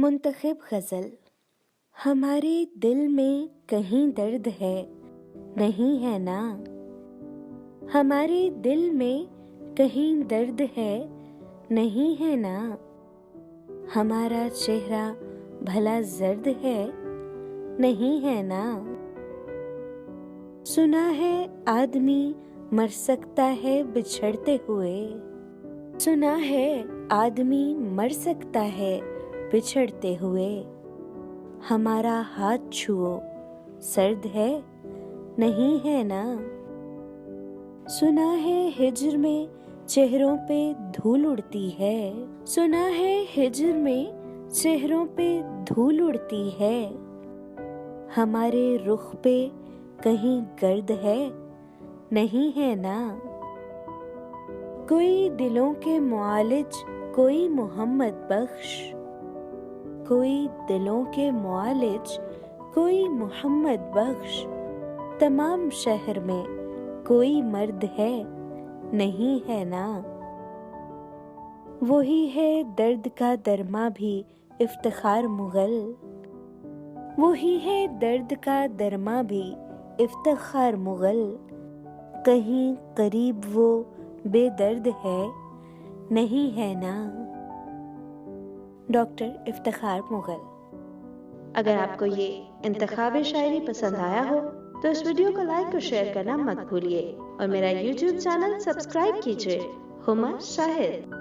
मुंतखब गज़ल। हमारे दिल में कहीं दर्द है, नहीं है ना। हमारे दिल में कहीं दर्द है, नहीं है ना। हमारा चेहरा भला जर्द है, नहीं है ना। सुना है आदमी मर सकता है बिछड़ते हुए। सुना है आदमी मर सकता है बिछड़ते हुए। हमारा हाथ छुओ सर्द है, नहीं है ना। सुना है हिज्र में चेहरों पे धूल उड़ती है। सुना है हिज्र में चेहरों पे धूल उड़ती है। हमारे रुख पे कहीं गर्द है, नहीं है ना। कोई दिलों के मुआलिज, कोई मोहम्मद बख्श। कोई दिलों के मुआलिज, कोई मोहम्मद बख्श। तमाम शहर में कोई मर्द है, नहीं है ना। वही है दर्द का दरमा भी इफ्तिखार मुगल। वही है दर्द का दरमा भी इफ्तिखार मुगल। कहीं करीब वो बेदर्द है, नहीं है ना। डॉक्टर इफ्तिखार मुगल। अगर आपको ये इंतखाबी शायरी पसंद आया हो तो इस वीडियो को लाइक और शेयर करना मत भूलिए और मेरा YouTube चैनल सब्सक्राइब कीजिए। हुमा शाहिद।